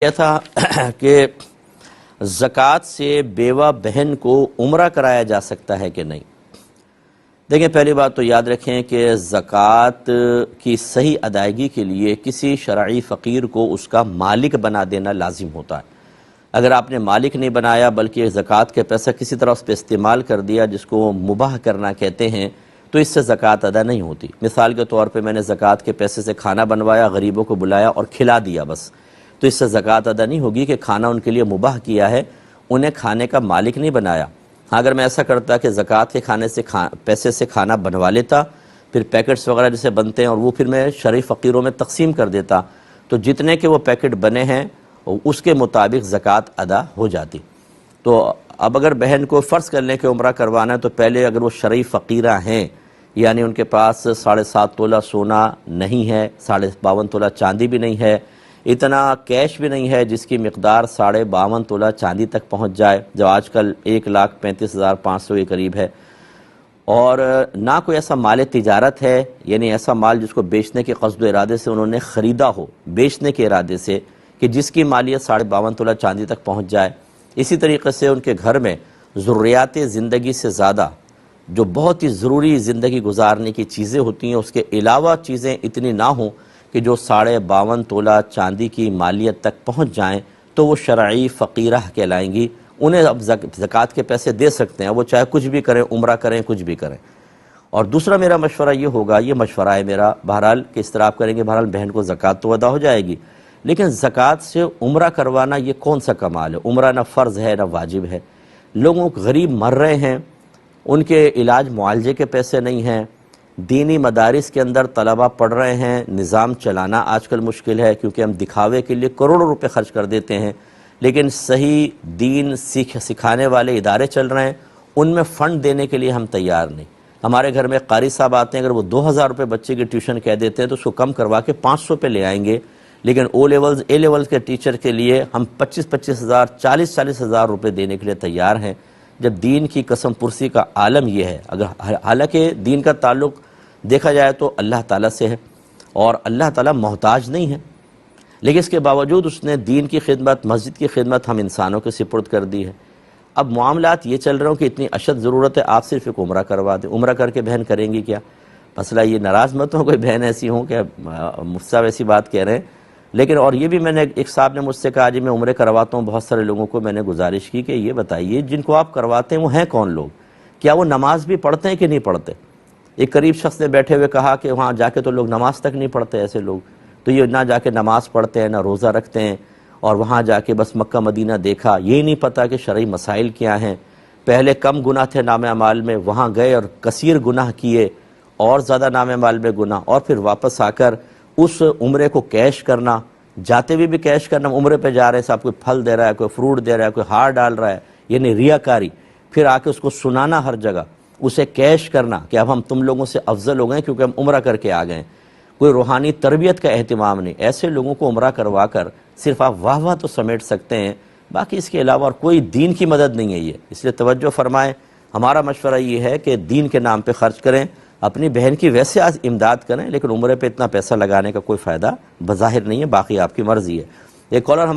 یہ تھا کہ زکوٰۃ سے بیوہ بہن کو عمرہ کرایا جا سکتا ہے کہ نہیں۔ دیکھیں، پہلی بات تو یاد رکھیں کہ زکوٰۃ کی صحیح ادائیگی کے لیے کسی شرعی فقیر کو اس کا مالک بنا دینا لازم ہوتا ہے۔ اگر آپ نے مالک نہیں بنایا بلکہ زکوٰۃ کے پیسہ کسی طرح اس پہ استعمال کر دیا، جس کو مباح کرنا کہتے ہیں، تو اس سے زکوٰۃ ادا نہیں ہوتی۔ مثال کے طور پہ میں نے زکوٰۃ کے پیسے سے کھانا بنوایا، غریبوں کو بلایا اور کھلا دیا بس، تو اس سے زکوٰۃ ادا نہیں ہوگی کہ کھانا ان کے لیے مباح کیا ہے، انہیں کھانے کا مالک نہیں بنایا۔ ہاں، اگر میں ایسا کرتا کہ زکوٰۃ کے پیسے سے کھانا بنوا لیتا، پھر پیکٹس وغیرہ جیسے بنتے ہیں اور وہ پھر میں شرعی فقیروں میں تقسیم کر دیتا، تو جتنے کے وہ پیکٹ بنے ہیں اس کے مطابق زکوٰۃ ادا ہو جاتی۔ تو اب اگر بہن کو فرض کر لیں کہ عمرہ کروانا ہے، تو پہلے اگر وہ شرعی فقیرہ ہیں، یعنی ان کے پاس 7.5 تولہ سونا نہیں ہے، 52.5 تولہ چاندی بھی نہیں ہے، اتنا کیش بھی نہیں ہے جس کی مقدار 52.5 تولہ چاندی تک پہنچ جائے، جو آج کل 1,35,500 کے قریب ہے، اور نہ کوئی ایسا مال تجارت ہے، یعنی ایسا مال جس کو بیچنے کے قصد و ارادے سے انہوں نے خریدا ہو، بیچنے کے ارادے سے، کہ جس کی مالیت 52.5 تولہ چاندی تک پہنچ جائے۔ اسی طریقے سے ان کے گھر میں ضروریات زندگی سے زیادہ جو بہت ہی ضروری زندگی گزارنے کی چیزیں ہوتی ہیں، اس کے علاوہ چیزیں اتنی نہ ہوں کہ جو 52.5 تولہ چاندی کی مالیت تک پہنچ جائیں، تو وہ شرعی فقیرہ کہلائیں گی۔ انہیں اب زکوٰۃ کے پیسے دے سکتے ہیں، وہ چاہے کچھ بھی کریں، عمرہ کریں، کچھ بھی کریں۔ اور دوسرا میرا مشورہ یہ ہوگا، یہ مشورہ ہے میرا بہرحال، کہ اس طرح آپ کریں گے، بہرحال بہن کو زکوٰۃ تو ادا ہو جائے گی، لیکن زکوٰۃ سے عمرہ کروانا یہ کون سا کمال ہے؟ عمرہ نہ فرض ہے نہ واجب ہے، لوگوں غریب مر رہے ہیں، ان کے علاج معالجے کے پیسے نہیں ہیں، دینی مدارس کے اندر طلبہ پڑھ رہے ہیں، نظام چلانا آج کل مشکل ہے کیونکہ ہم دکھاوے کے لیے کروڑوں روپے خرچ کر دیتے ہیں، لیکن صحیح دین سکھانے والے ادارے چل رہے ہیں، ان میں فنڈ دینے کے لیے ہم تیار نہیں۔ ہمارے گھر میں قاری صاحب آتے ہیں، اگر وہ 2,000 روپے بچے کی ٹیوشن کہہ دیتے ہیں تو اس کو کم کروا کے 500 پہ لے آئیں گے، لیکن اے لیولز کے ٹیچر کے لیے ہم 25,000 ہزار 40,000 ہزار روپے دینے کے لیے تیار ہیں۔ جب دین کی قسم پرسی کا عالم یہ ہے، حالانکہ دین کا تعلق دیکھا جائے تو اللہ تعالیٰ سے ہے، اور اللہ تعالیٰ محتاج نہیں ہے، لیکن اس کے باوجود اس نے دین کی خدمت، مسجد کی خدمت ہم انسانوں کے سپرد کر دی ہے۔ اب معاملات یہ چل رہے ہوں کہ اتنی اشد ضرورت ہے، آپ صرف ایک عمرہ کروا دیں، عمرہ کر کے بہن کریں گی کیا؟ مسئلہ یہ، ناراض مت ہوں کوئی بہن ایسی ہوں کہ مفتی صاحب ایسی بات کہہ رہے ہیں، لیکن اور یہ بھی میں نے، ایک صاحب نے مجھ سے کہا جی میں عمرے کرواتا ہوں، بہت سارے لوگوں کو میں نے گزارش کی کہ یہ بتائیے جن کو آپ کرواتے ہیں وہ ہیں کون لوگ؟ کیا وہ نماز بھی پڑھتے ہیں کہ نہیں پڑھتے؟ ایک قریب شخص نے بیٹھے ہوئے کہا کہ وہاں جا کے تو لوگ نماز تک نہیں پڑھتے، ایسے لوگ تو یہ نہ جا کے نماز پڑھتے ہیں، نہ روزہ رکھتے ہیں، اور وہاں جا کے بس مکہ مدینہ دیکھا، یہی نہیں پتہ کہ شرعی مسائل کیا ہیں، پہلے کم گناہ تھے نام اعمال میں، وہاں گئے اور کثیر گناہ کیے، اور زیادہ نام اعمال میں گناہ، اور پھر واپس آ کر اس عمرے کو کیش کرنا، جاتے بھی کیش کرنا، عمرے پہ جا رہے ہیں، صاحب کوئی پھل دے رہا ہے، کوئی فروٹ دے رہا ہے، کوئی ہار ڈال رہا ہے، یعنی ریاکاری، پھر آ کے اس کو سنانا ہر جگہ، اسے کیش کرنا کہ اب ہم تم لوگوں سے افضل ہو گئے کیونکہ ہم عمرہ کر کے آ گئے، کوئی روحانی تربیت کا اہتمام نہیں۔ ایسے لوگوں کو عمرہ کروا کر صرف آپ واہ واہ تو سمیٹ سکتے ہیں، باقی اس کے علاوہ اور کوئی دین کی مدد نہیں ہے یہ، اس لیے توجہ فرمائیں۔ ہمارا مشورہ یہ ہے کہ دین کے نام پہ خرچ کریں، اپنی بہن کی ویسے آج امداد کریں، لیکن عمرے پہ اتنا پیسہ لگانے کا کوئی فائدہ بظاہر نہیں ہے، باقی آپ کی مرضی ہے۔ ایک کالر ہمارا